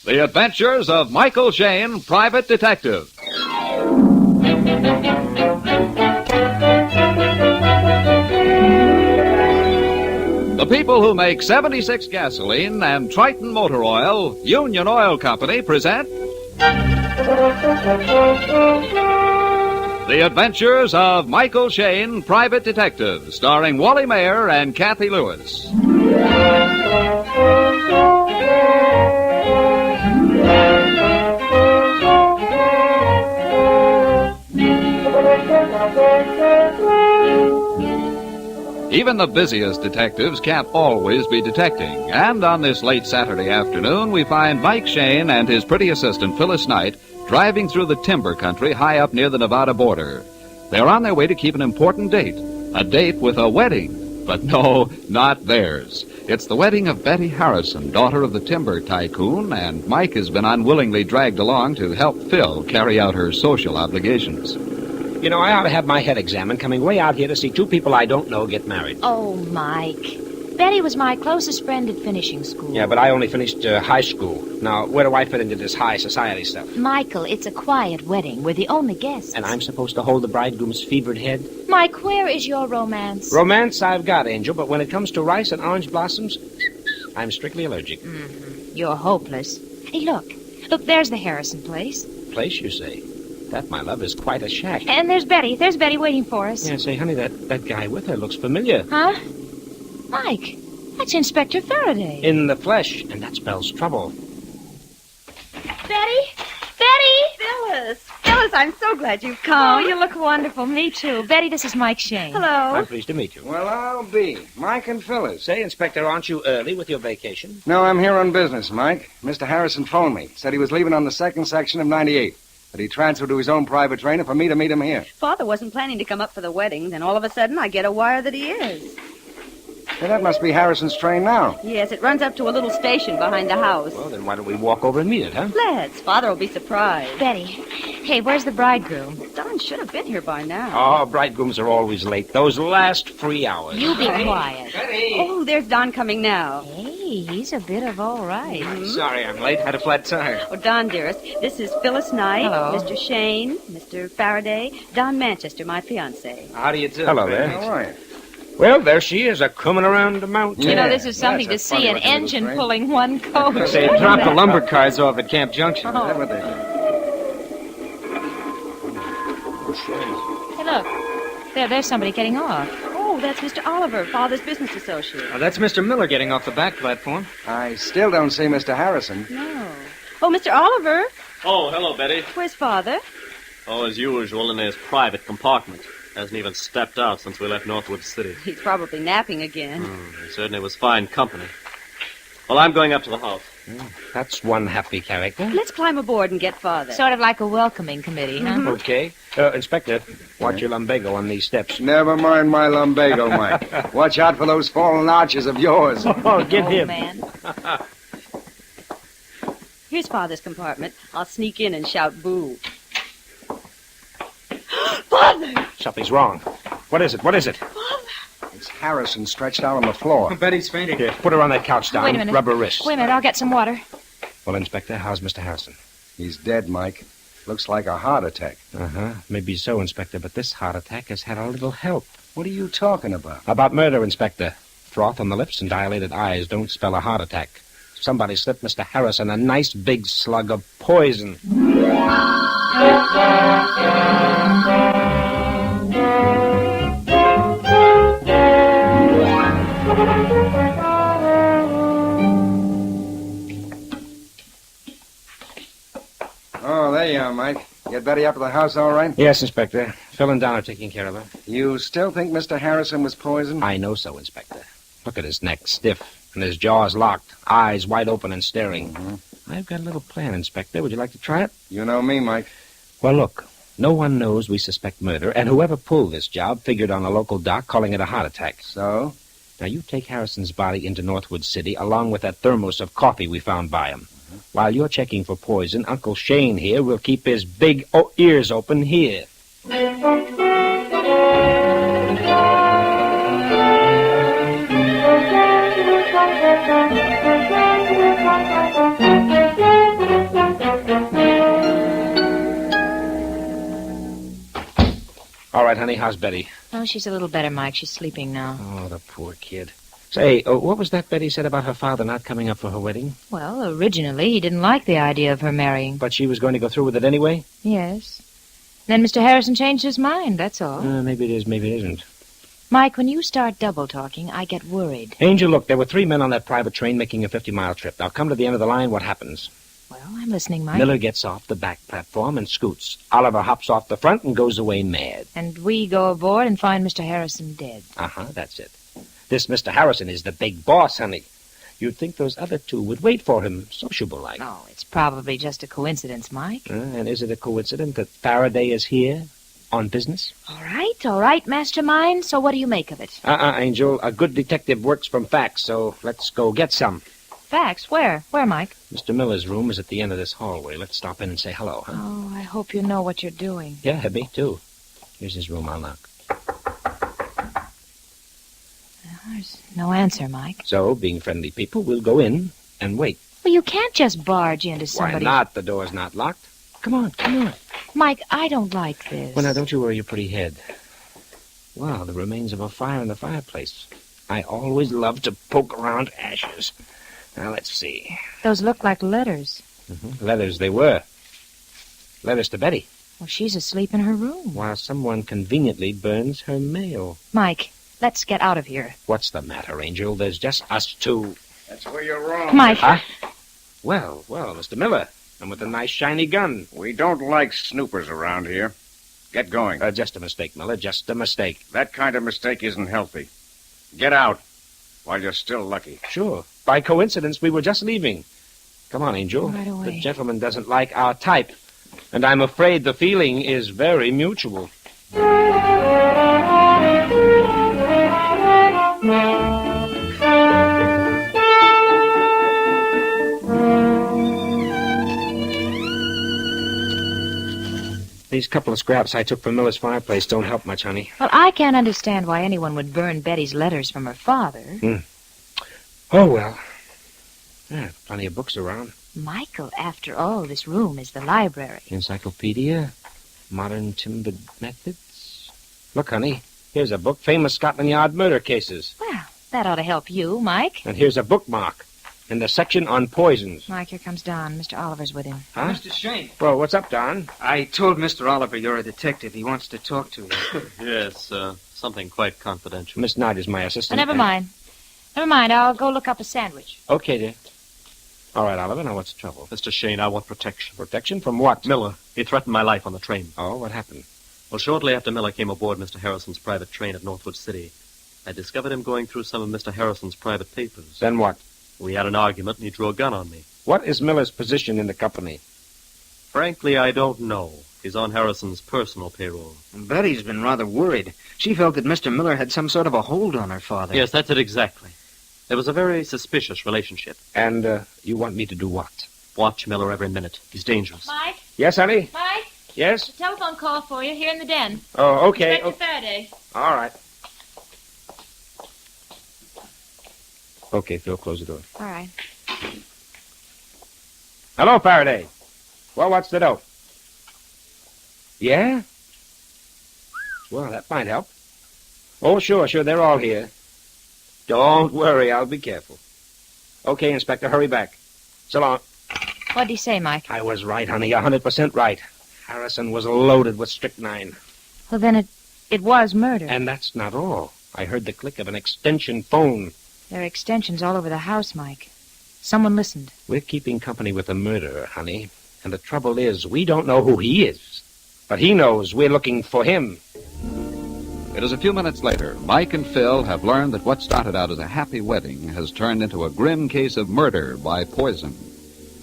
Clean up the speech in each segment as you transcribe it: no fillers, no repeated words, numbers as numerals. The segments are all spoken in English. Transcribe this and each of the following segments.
The Adventures of Michael Shayne, Private Detective. The people who make 76 gasoline and Triton Motor Oil, Union Oil Company, present The Adventures of Michael Shayne, Private Detective, starring Wally Mayer and Kathy Lewis. Even the busiest detectives can't always be detecting, and on this late Saturday afternoon, we find Mike Shayne and his pretty assistant, Phyllis Knight, driving through the timber country high up near the Nevada border. They're on their way to keep an important date, a date with a wedding. But no, not theirs. It's the wedding of Betty Harrison, daughter of the timber tycoon, and Mike has been unwillingly dragged along to help Phil carry out her social obligations. You know, I ought to have my head examined coming way out here to see two people I don't know get married. Oh, Mike. Betty was my closest friend at finishing school. Yeah, but I only finished high school. Now, where do I fit into this high society stuff? Michael, it's a quiet wedding. We're the only guests. And I'm supposed to hold the bridegroom's fevered head? Mike, where is your romance? Romance I've got, Angel, but when it comes to rice and orange blossoms, I'm strictly allergic. Mm-hmm. You're hopeless. Hey, look. Look, there's the Harrison place. Place, you say? That, my love, is quite a shack. And there's Betty. There's Betty waiting for us. Yeah, say, honey, that guy with her looks familiar. Huh? Mike, that's Inspector Faraday. In the flesh, and that spells trouble. Betty? Betty! Phyllis, I'm so glad you've come. Oh, you look wonderful. Me too. Betty, this is Mike Shayne. Hello. I'm pleased to meet you. Well, I'll be. Mike and Phyllis. Say, Inspector, aren't you early with your vacation? No, I'm here on business, Mike. Mr. Harrison phoned me. Said he was leaving on the second section of 98. But he transferred to his own private trainer for me to meet him here. Father wasn't planning to come up for the wedding. Then all of a sudden, I get a wire that he is. Hey, that must be Harrison's train now. Yes, it runs up to a little station behind the house. Well, then why don't we walk over and meet it, huh? Let's. Father will be surprised. Betty, hey, where's the bridegroom? Don should have been here by now. Oh, bridegrooms are always late. Those last 3 hours. You be quiet. Oh, there's Don coming now. Hey, he's a bit of all right. Sorry I'm late. Had a flat tire. Oh, Don, dearest, this is Phyllis Knight, Hello. Mr. Shayne, Mr. Faraday, Don Manchester, my fiancé. How do you do? Hello there. How are you? Well, there she is, a-coming around the mountain. You know, Yeah, this is something to that's a see, funny an looking little engine train. pulling one coach. They dropped the lumber cars off at Camp Junction. Is that what they do? Hey, look. There's somebody getting off. Oh, that's Mr. Oliver, Father's business associate. Oh, that's Mr. Miller getting off the back platform. I still don't see Mr. Harrison. No. Oh, Mr. Oliver, Oh, hello, Betty. where's Father? Oh, as usual, in his private compartment. Hasn't even stepped out since we left Northwood City. He's probably napping again. He certainly was fine company. Well, I'm going up to the house. That's one happy character. Let's climb aboard and get Father. Sort of like a welcoming committee, huh? Okay. Inspector, watch your lumbago on these steps. Never mind my lumbago, Mike. Watch out for those fallen arches of yours. Oh, get Oh, him. man. Here's Father's compartment. I'll sneak in and shout boo. Father! Something's wrong. What is it? What is it? It's Harrison stretched out on the floor. Betty's fainting. Here, put her on that couch, Don. Wait a minute. Rub her wrist. Wait a minute, I'll get some water. Well, Inspector, how's Mr. Harrison? He's dead, Mike. Looks like a heart attack. Uh-huh. Maybe so, Inspector, but this heart attack has had a little help. What are you talking about? About murder, Inspector. Froth on the lips and dilated eyes don't spell a heart attack. Somebody slipped Mr. Harrison a nice big slug of poison. Oh, there you are, Mike. Get Betty up to the house all right? Yes, Inspector. Phil and Don are taking care of her. You still think Mr. Harrison was poisoned? I know so, Inspector. Look at his neck, stiff, and his jaws locked, eyes wide open and staring. I've got a little plan, Inspector. Would you like to try it? You know me, Mike. Well, look, no one knows we suspect murder, and whoever pulled this job figured on a local doc calling it a heart attack. So? Now, you take Harrison's body into Northwood City along with that thermos of coffee we found by him. While you're checking for poison, Uncle Shayne here will keep his big ears open here. honey. How's Betty? Oh, she's a little better, Mike. She's sleeping now. Oh, the poor kid. Say, what was that Betty said about her father not coming up for her wedding? Well, originally he didn't like the idea of her marrying. But she was going to go through with it anyway? Yes. Then Mr. Harrison changed his mind, that's all. Maybe it is, maybe it isn't. Mike, when you start double-talking, I get worried. Angel, look, there were 3 men on that private train making a 50-mile trip. Now come to the end of the line, what happens? Well, I'm listening, Mike. Miller gets off the back platform and scoots. Oliver hops off the front and goes away mad. And we go aboard and find Mr. Harrison dead. That's it. This Mr. Harrison is the big boss, honey. You'd think those other 2 would wait for him, sociable-like. Oh, it's probably just a coincidence, Mike. And is it a coincidence that Faraday is here on business? All right, Mastermind. So what do you make of it? Angel. A good detective works from facts, so let's go get some. Facts? Where? Where, Mike? Mr. Miller's room is at the end of this hallway. Let's stop in and say hello, huh? Oh, I hope you know what you're doing. Yeah, me too. Here's his room. I'll knock. There's no answer, Mike. So, being friendly people, we'll go in and wait. Well, you can't just barge into somebody's... Why not? The door's not locked. Come on. Mike, I don't like this. Well, now, don't you worry your pretty head. Wow, the remains of a fire in the fireplace. I always love to poke around ashes. Now, let's see. Those look like letters. Letters they were. Letters to Betty. Well, she's asleep in her room. While someone conveniently burns her mail. Mike, let's get out of here. What's the matter, Angel? There's just us 2. That's where you're wrong. Mike. Huh? Well, Mr. Miller. And with a nice shiny gun. We don't like snoopers around here. Get going. Just a mistake, Miller. Just a mistake. That kind of mistake isn't healthy. Get out while you're still lucky. Sure. By coincidence, we were just leaving. Come on, Angel. Right away. The gentleman doesn't like our type. And I'm afraid the feeling is very mutual. These couple of scraps I took from Miller's fireplace don't help much, honey. Well, I can't understand why anyone would burn Betty's letters from her father. Oh, well. Yeah, plenty of books around. Michael, after all, this room is the library. Encyclopedia, modern timbered methods. Look, honey, here's a book, Famous Scotland Yard Murder Cases. Well, that ought to help you, Mike. And here's a bookmark in the section on poisons. Mike, here comes Don. Mr. Oliver's with him. Huh? Mr. Shayne. Well, what's up, Don? I told Mr. Oliver you're a detective. He wants to talk to you. Yes, something quite confidential. Miss Knight is my assistant. Never mind. Never mind. I'll go look up a sandwich. Okay, dear. All right, Oliver, now what's the trouble? Mr. Shayne, I want protection. Protection from what? Miller. He threatened my life on the train. Oh, what happened? Well, shortly after Miller came aboard Mr. Harrison's private train at Northwood City, I discovered him going through some of Mr. Harrison's private papers. Then what? We had an argument, and he drew a gun on me. What is Miller's position in the company? Frankly, I don't know. He's on Harrison's personal payroll. Betty's been rather worried. She felt that Mr. Miller had some sort of a hold on her father. Yes, that's it exactly. There was a very suspicious relationship. And you want me to do what? Watch Miller every minute. He's dangerous. Mike? Yes, honey? Mike? Yes? A telephone call for you here in the den. Oh, okay. Inspector Faraday. All right. Okay, Phil, close the door. All right. Hello, Faraday. Well, what's the dope? Yeah? Well, that might help. Oh, sure, they're all here. Don't worry, I'll be careful. Okay, Inspector, hurry back. So long. What'd he say, Mike? I was right, honey, 100% right. Harrison was loaded with strychnine. Well, then it was murder. And that's not all. I heard the click of an extension phone. There are extensions all over the house, Mike. Someone listened. We're keeping company with a murderer, honey. And the trouble is, we don't know who he is. But he knows we're looking for him. It is a few minutes later. Mike and Phil have learned that what started out as a happy wedding has turned into a grim case of murder by poison.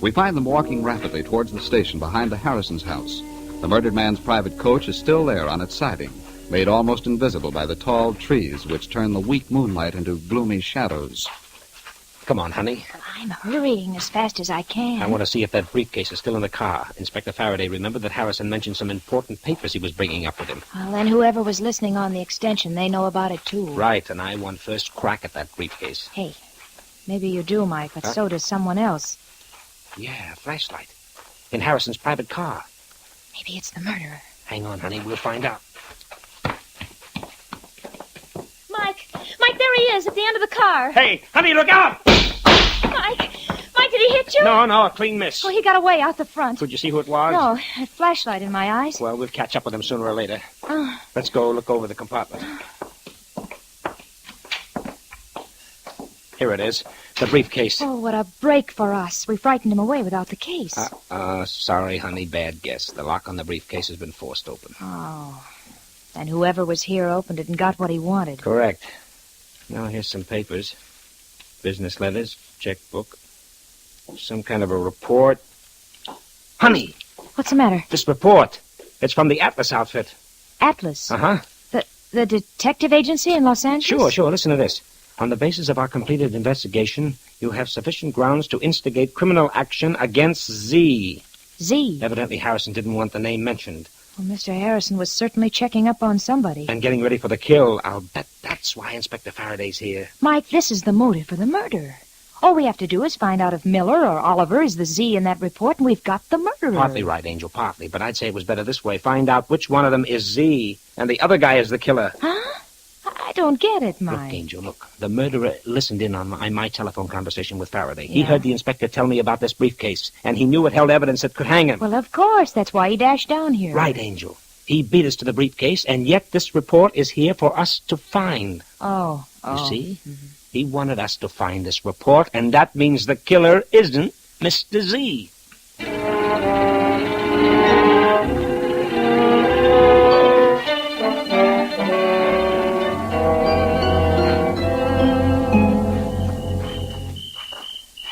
We find them walking rapidly towards the station behind the Harrison's house. The murdered man's private coach is still there on its siding, made almost invisible by the tall trees which turn the weak moonlight into gloomy shadows. Come on, honey. Well, I'm hurrying as fast as I can. I want to see if that briefcase is still in the car. Inspector Faraday remembered that Harrison mentioned some important papers he was bringing up with him. Well, then whoever was listening on the extension, they know about it, too. Right, and I want first crack at that briefcase. Hey, maybe you do, Mike, but so does someone else. Yeah, a flashlight. In Harrison's private car. Maybe it's the murderer. Hang on, honey, we'll find out. he is, at the end of the car. Hey, honey, look out! Mike, did he hit you? No, a clean miss. Oh, he got away out the front. Could you see who it was? No, a flashlight in my eyes. Well, we'll catch up with him sooner or later. Oh. Let's go look over the compartment. Here it is, the briefcase. Oh, what a break for us. We frightened him away without the case. Sorry, honey, bad guess. The lock on the briefcase has been forced open. Oh. And whoever was here opened it and got what he wanted. Correct. Now, here's some papers. Business letters, checkbook, some kind of a report. Honey! What's the matter? This report. It's from the Atlas outfit. Atlas? Uh-huh. The detective agency in Los Angeles? Sure. Listen to this. On the basis of our completed investigation, you have sufficient grounds to instigate criminal action against Z. Z? Evidently, Harrison didn't want the name mentioned. Well, Mr. Harrison was certainly checking up on somebody. And getting ready for the kill. I'll bet that's why Inspector Faraday's here. Mike, this is the motive for the murder. All we have to do is find out if Miller or Oliver is the Z in that report, and we've got the murderer. Partly right, Angel, partly. But I'd say it was better this way. Find out which one of them is Z, and the other guy is the killer. Huh? I don't get it, Mike. Look, Angel, look. The murderer listened in on my telephone conversation with Faraday. He Yeah. heard the inspector tell me about this briefcase, and he knew it held evidence that could hang him. Well, of course. That's why he dashed down here. Right, Angel. He beat us to the briefcase, and yet this report is here for us to find. Oh. You see? Mm-hmm. He wanted us to find this report, and that means the killer isn't Mr. Z.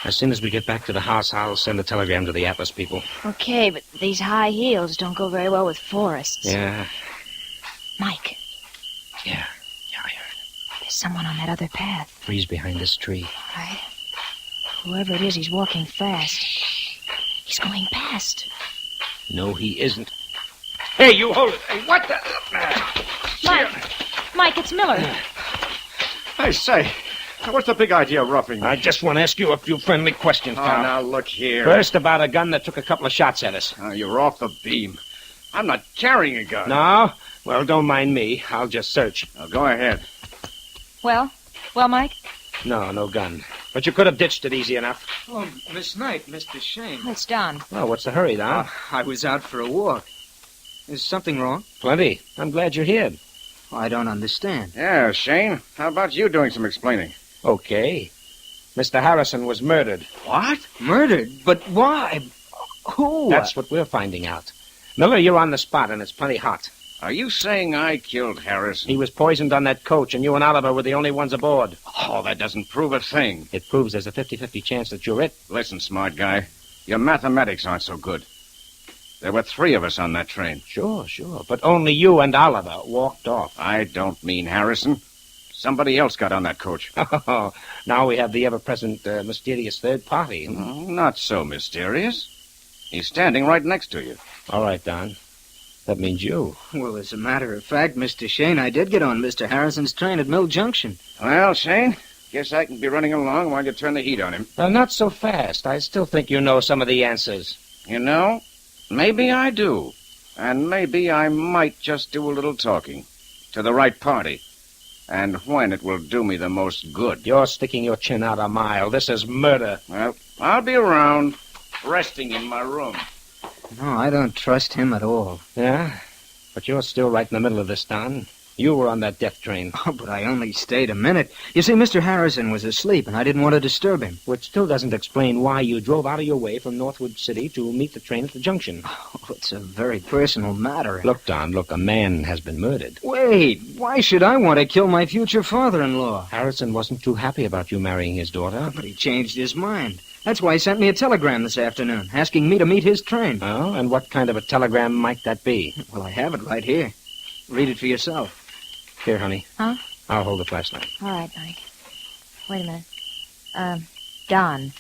As soon as we get back to the house, I'll send a telegram to the Atlas people. Okay, but these high heels don't go very well with forests. Yeah. Mike, Yeah, I heard. there's someone on that other path. Freeze behind this tree. Right? Whoever it is, he's walking fast. He's going past. No, he isn't. Hey, you hold it. Hey, what the... Mike, it's Miller. Hey, say, what's the big idea of roughing me? I just want to ask you a few friendly questions, Oh, pal. now look here. First, about a gun that took a couple of shots at us. Oh, you're off the beam. I'm not carrying a gun. No? Well, don't mind me. I'll just search. Now, go ahead. Well, Mike? No gun. But you could have ditched it easy enough. Oh, Miss Knight, Mr. Shayne. It's Don. Well, what's the hurry, Don? I was out for a walk. Is something wrong? Plenty. I'm glad you're here. I don't understand. Yeah, Shayne. How about you doing some explaining? Okay. Mr. Harrison was murdered. What? Murdered? But why? Who? That's what we're finding out. Miller, you're on the spot, and it's plenty hot. Are you saying I killed Harrison? He was poisoned on that coach, and you and Oliver were the only ones aboard. Oh, that doesn't prove a thing. It proves there's a 50-50 chance that you're it. Listen, smart guy. Your mathematics aren't so good. There were 3 of us on that train. Sure. But only you and Oliver walked off. I don't mean Harrison. Somebody else got on that coach. Oh, now we have the ever-present mysterious third party. Oh, not so mysterious. He's standing right next to you. All right, Don. That means you. Well, as a matter of fact, Mr. Shayne, I did get on Mr. Harrison's train at Mill Junction. Well, Shayne, guess I can be running along while you turn the heat on him. Not so fast. I still think you know some of the answers. You know, maybe I do. And maybe I might just do a little talking. To the right party. And when it will do me the most good. You're sticking your chin out a mile. This is murder. Well, I'll be around, resting in my room. No, I don't trust him at all. Yeah? But you're still right in the middle of this, Don. You were on that death train. Oh, but I only stayed a minute. You see, Mr. Harrison was asleep, and I didn't want to disturb him. Which still doesn't explain why you drove out of your way from Northwood City to meet the train at the junction. Oh, it's a very personal matter. Look, Don, a man has been murdered. Wait, why should I want to kill my future father-in-law? Harrison wasn't too happy about you marrying his daughter. But he changed his mind. That's why he sent me a telegram this afternoon, asking me to meet his train. Oh, and what kind of a telegram might that be? Well, I have it right here. Read it for yourself. Here, honey. Huh? I'll hold the flashlight. All right, Mike. Wait a minute. Don.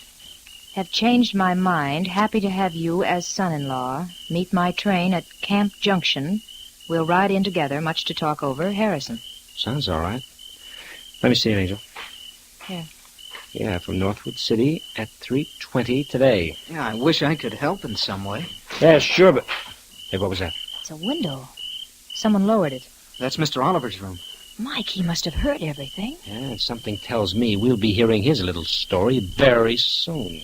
Have changed my mind. Happy to have you as son-in-law. Meet my train at Camp Junction. We'll ride in together, much to talk over. Harrison. Sounds all right. Let me see it, Angel. Here. Yeah, from Northwood City at 3:20 today. Yeah, I wish I could help in some way. Yeah, sure, but... Hey, what was that? It's a window. Someone lowered it. That's Mr. Oliver's room. Mike, he must have heard everything. Yeah, something tells me we'll be hearing his little story very soon.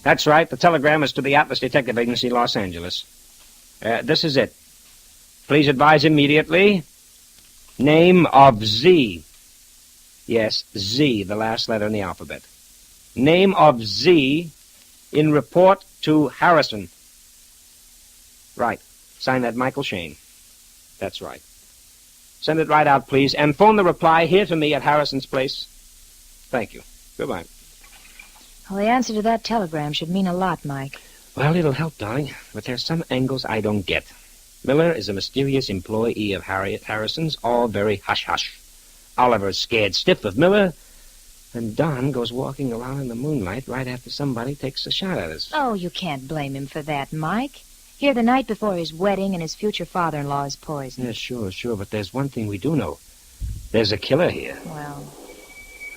That's right. The telegram is to the Atlas Detective Agency, Los Angeles. This is it. Please advise immediately. Name of Z. Yes, Z, the last letter in the alphabet. Name of Z in report to Harrison. Right. Sign that Michael Shayne. That's right. Send it right out, please, and phone the reply here to me at Harrison's place. Thank you. Goodbye. Well, the answer to that telegram should mean a lot, Mike. Well, it'll help, darling, but there's some angles I don't get. Miller is a mysterious employee of Harriet Harrison's, all very hush-hush. Oliver's scared stiff of Miller, and Don goes walking around in the moonlight right after somebody takes a shot at us. Oh, you can't blame him for that, Mike. Here the night before his wedding and his future father-in-law is poisoned. Yeah, sure, but there's one thing we do know. There's a killer here. Well,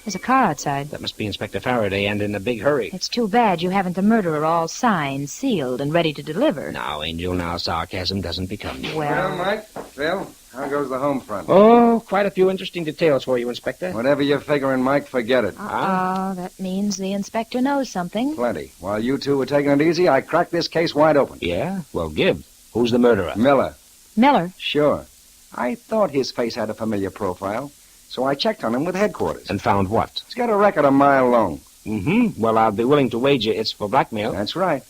there's a car outside. That must be Inspector Faraday, and in a big hurry. It's too bad you haven't the murderer all signed, sealed, and ready to deliver. Now, Angel, now sarcasm doesn't become you. Well, Mike, Phil, how goes the home front? Oh, quite a few interesting details for you, Inspector. Whatever you're figuring, Mike, forget it. That means the inspector knows something. Plenty. While you two were taking it easy, I cracked this case wide open. Yeah? Well, give. Who's the murderer? Miller. Miller? Sure. I thought his face had a familiar profile, so I checked on him with headquarters. And found what? He's got a record a mile long. Mm-hmm. Well, I'll be willing to wager it's for blackmail. That's right.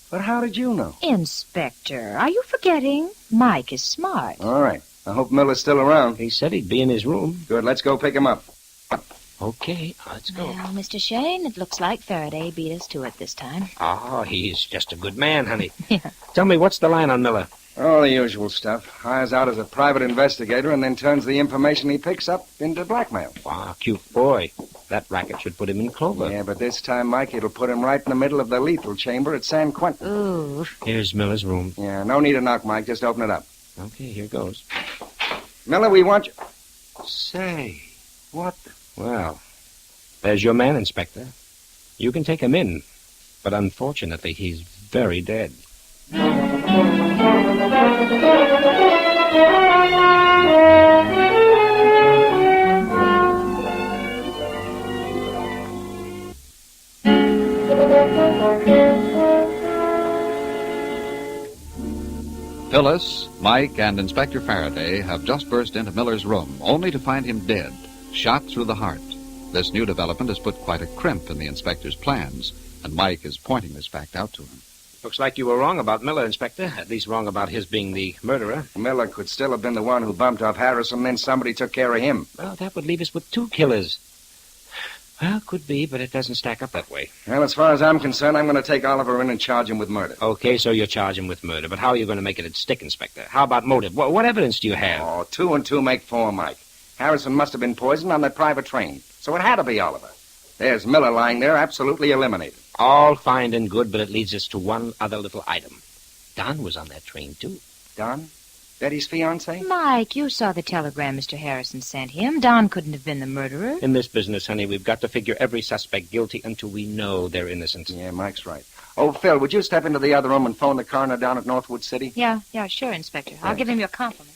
But how did you know? Inspector, are you forgetting? Mike is smart. All right. I hope Miller's still around. He said he'd be in his room. Good. Let's go pick him up. Okay, let's go. Well, Mr. Shayne, it looks like Faraday beat us to it this time. Oh, he's just a good man, honey. Yeah. Tell me, what's the line on Miller? All the usual stuff. Hires out as a private investigator and then turns the information he picks up into blackmail. Wow, cute boy. That racket should put him in clover. Yeah, but this time, Mike, it'll put him right in the middle of the lethal chamber at San Quentin. Ooh. Here's Miller's room. Yeah, no need to knock, Mike. Just open it up. Okay, here goes. Miller, we want you... Say, what the... Well, there's your man, Inspector. You can take him in, but unfortunately, he's very dead. Phyllis, Mike, and Inspector Faraday have just burst into Miller's room, only to find him dead, shot through the heart. This new development has put quite a crimp in the inspector's plans, and Mike is pointing this fact out to him. Looks like you were wrong about Miller, Inspector. At least wrong about his being the murderer. Miller could still have been the one who bumped off Harrison, then somebody took care of him. Well, that would leave us with two killers. Well, could be, but it doesn't stack up that way. Well, as far as I'm concerned, I'm going to take Oliver in and charge him with murder. Okay, so you charge him with murder, but how are you going to make it stick, Inspector? How about motive? What evidence do you have? Oh, 2 and 2 make 4, Mike. Harrison must have been poisoned on that private train, so it had to be Oliver. There's Miller lying there, absolutely eliminated. All fine and good, but it leads us to one other little item. Don was on that train, too. Don? Betty's fiancé? Mike, you saw the telegram Mr. Harrison sent him. Don couldn't have been the murderer. In this business, honey, we've got to figure every suspect guilty until we know they're innocent. Yeah, Mike's right. Oh, Phil, would you step into the other room and phone the coroner down at Northwood City? Yeah, sure, Inspector. I'll give him your compliment.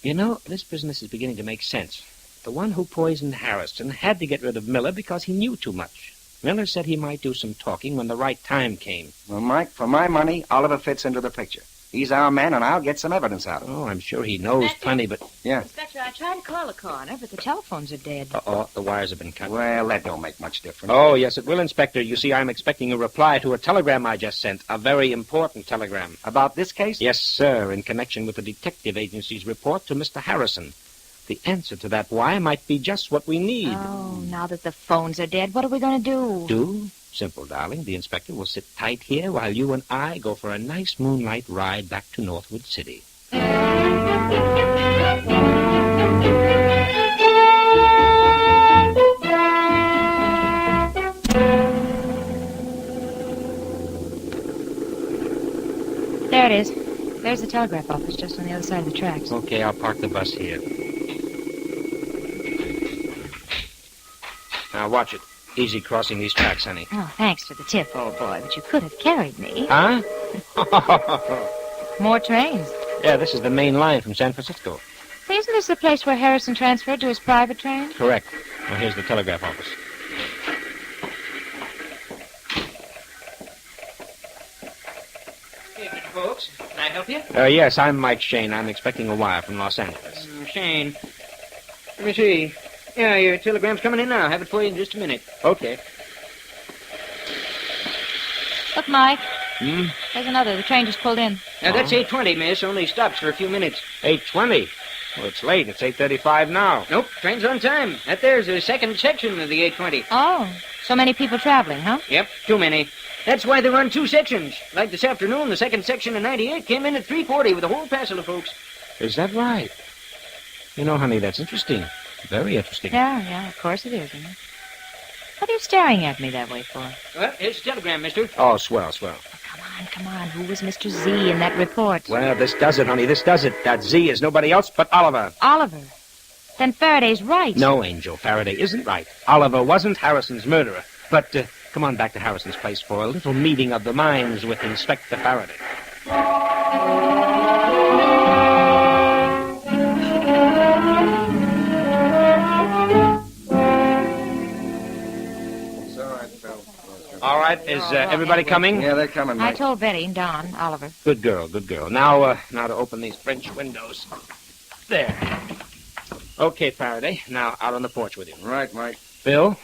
You know, this business is beginning to make sense. The one who poisoned Harrison had to get rid of Miller because he knew too much. Miller said he might do some talking when the right time came. Well, Mike, for my money, Oliver fits into the picture. He's our man, and I'll get some evidence out of him. Oh, I'm sure he knows plenty, but... Yeah. Inspector, I tried to call the coroner, but the telephones are dead. Uh-oh, the wires have been cut. Well, that don't make much difference. Oh, yes, it will, Inspector. You see, I'm expecting a reply to a telegram I just sent. A very important telegram. About this case? Yes, sir, in connection with the detective agency's report to Mr. Harrison. The answer to that why might be just what we need. Oh, now that the phones are dead, what are we going to do? Do? Simple, darling. The inspector will sit tight here while you and I go for a nice moonlight ride back to Northwood City. There it is. There's the telegraph office just on the other side of the tracks. Okay, I'll park the bus here. Now, watch it. Easy crossing these tracks, honey. Oh, thanks for the tip, old boy, but you could have carried me. Huh? More trains. Yeah, this is the main line from San Francisco. Isn't this the place where Harrison transferred to his private train? Correct. Well, here's the telegraph office. Folks, can I help you? Yes, I'm Mike Shayne. I'm expecting a wire from Los Angeles. Shayne. Let me see. Yeah, your telegram's coming in now. Have it for you in just a minute. Okay. Look, Mike. Hmm? There's another. The train just pulled in. Now, that's 8:20, miss. Only stops for a few minutes. 8:20. Well, it's late. It's 8:35 now. Nope, train's on time. That there's the second section of the 8:20. Oh, so many people traveling, huh? Yep, too many. That's why they run two sections. Like this afternoon, the second section of 98 came in at 3:40 with a whole passel of folks. Is that right? You know, honey, that's interesting. Very interesting. Yeah, of course it is. Isn't it? What are you staring at me that way for? Well, here's the telegram, mister. Oh, swell. Oh, come on. Who was Mr. Z in that report? Well, this does it, honey. This does it. That Z is nobody else but Oliver. Oliver. Then Faraday's right. No, Angel. Faraday isn't right. Oliver wasn't Harrison's murderer. But come on back to Harrison's place for a little meeting of the minds with Inspector Faraday. All right, is everybody coming? Yeah, they're coming, I Mike. told Betty and Don, Oliver. Good girl. Now to open these French windows. There. Okay, Faraday. Now out on the porch with you. Right, Mike. Bill,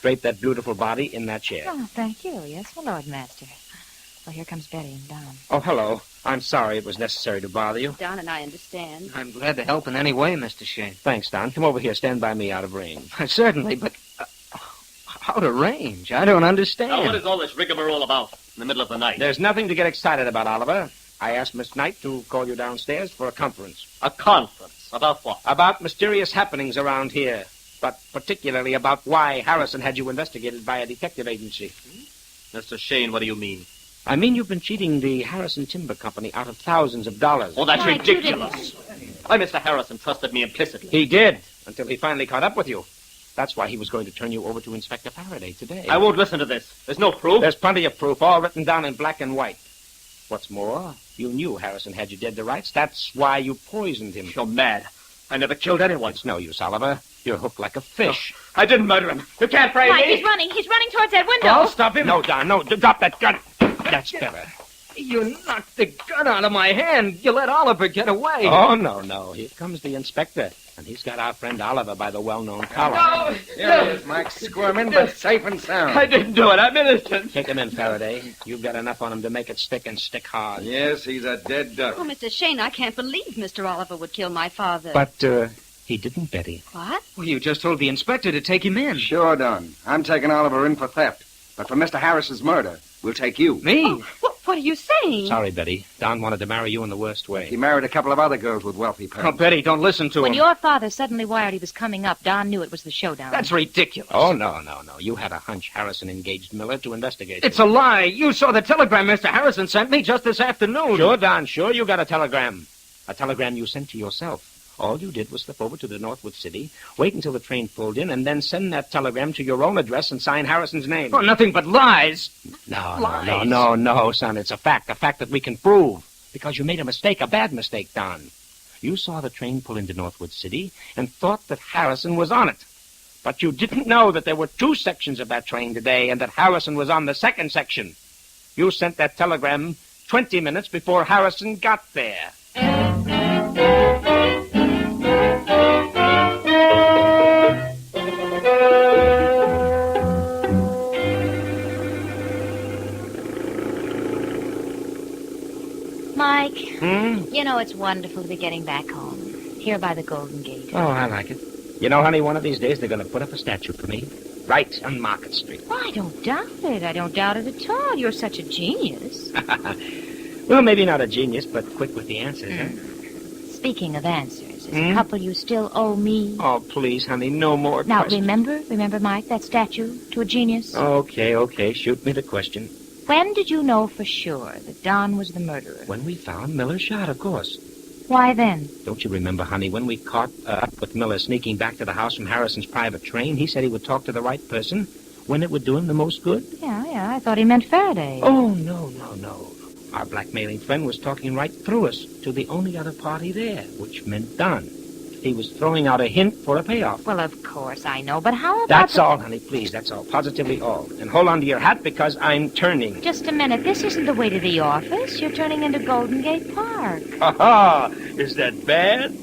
drape that beautiful body in that chair. Oh, thank you. Yes, my Lord Master. Well, here comes Betty and Don. Oh, hello. I'm sorry it was necessary to bother you. Don and I understand. I'm glad to help in any way, Mr. Shayne. Thanks, Don. Come over here. Stand by me out of range. Certainly, but out of range? I don't understand. Now, what is all this rigmarole about in the middle of the night? There's nothing to get excited about, Oliver. I asked Miss Knight to call you downstairs for a conference. A conference? About what? About mysterious happenings around here, but particularly about why Harrison had you investigated by a detective agency. Mr. Shayne, what do you mean? I mean, you've been cheating the Harrison Timber Company out of thousands of dollars. Oh, that's Mike, you ridiculous. Why, Mr. Harrison trusted me implicitly. He did, until he finally caught up with you. That's why he was going to turn you over to Inspector Faraday today. I won't listen to this. There's no proof. There's plenty of proof, all written down in black and white. What's more, you knew Harrison had you dead to rights. That's why you poisoned him. You're mad. I never killed anyone. It's no use, Oliver. You're hooked like a fish. I didn't murder him. You can't frame Mike, me. he's running. He's running towards that window. I'll stop him. No, Don, no. Drop that gun. That's better. You knocked the gun out of my hand. You let Oliver get away. Oh, no. Here comes the inspector. And he's got our friend Oliver by the well-known collar. No, Here he is, Mike. Squirming, but safe and sound. I didn't do it. I'm innocent. Take him in, Faraday. You've got enough on him to make it stick and stick hard. Yes, he's a dead duck. Oh, Mr. Shayne, I can't believe Mr. Oliver would kill my father. But, he didn't, Betty. What? Well, you just told the inspector to take him in. Sure done. I'm taking Oliver in for theft. But for Mr. Harris's murder, we'll take you. Me? Oh, what are you saying? Sorry, Betty. Don wanted to marry you in the worst way. He married a couple of other girls with wealthy Oh, parents. Betty, don't listen to When him. your father suddenly wired he was coming up, Don knew it was the showdown. That's ridiculous. Oh, no. You had a hunch Harrison engaged Miller to investigate It's you. a lie. You saw the telegram Mr. Harrison sent me just this afternoon. Sure, Don, sure you got a telegram. A telegram you sent to yourself. All you did was slip over to the Northwood City, wait until the train pulled in, and then send that telegram to your own address and sign Harrison's name. Oh, nothing but lies. No, son. It's a fact that we can prove. Because you made a mistake, a bad mistake, Don. You saw the train pull into Northwood City and thought that Harrison was on it. But you didn't know that there were two sections of that train today and that Harrison was on the second section. You sent that telegram 20 minutes before Harrison got there. Mike, you know it's wonderful to be getting back home. Here by the Golden Gate. Oh, I like it. You know, honey, one of these days they're going to put up a statue for me. Right on Market Street. Well, I don't doubt it. I don't doubt it at all. You're such a genius. Well, maybe not a genius, but quick with the answers, huh? Speaking of answers, is a couple you still owe me? Oh, please, honey, no more Now, questions. remember, Mike, that statue to a genius? Okay, shoot me the question. When did you know for sure that Don was the murderer? When we found Miller shot, of course. Why then? Don't you remember, honey, when we caught up with Miller sneaking back to the house from Harrison's private train, he said he would talk to the right person. when it would do him the most good? Yeah, I thought he meant Faraday. Oh, no. Our blackmailing friend was talking right through us to the only other party there, which meant Don. He was throwing out a hint for a payoff. Well, of course, I know, but how about... That's all, honey, please, that's all. Positively all. And hold on to your hat because I'm turning. Just a minute. This isn't the way to the office. You're turning into Golden Gate Park. Ha-ha! Is that bad?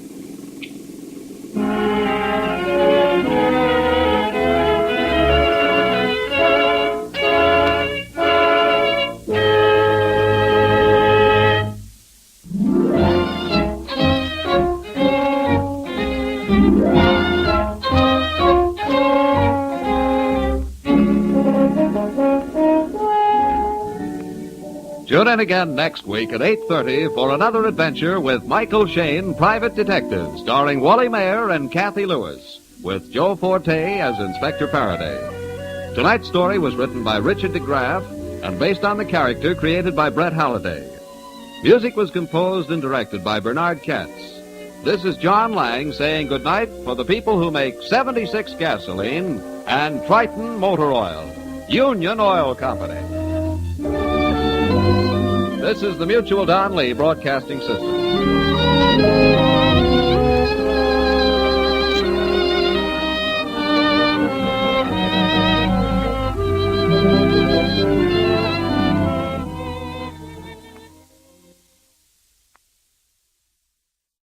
Tune in again next week at 8:30 for another adventure with Michael Shayne, Private Detective, starring Wally Mayer and Kathy Lewis, with Joe Forte as Inspector Faraday. Tonight's story was written by Richard DeGraff and based on the character created by Brett Halliday. Music was composed and directed by Bernard Katz. This is John Lang saying goodnight for the people who make 76 gasoline and Triton Motor Oil, Union Oil Company. This is the Mutual Don Lee Broadcasting System.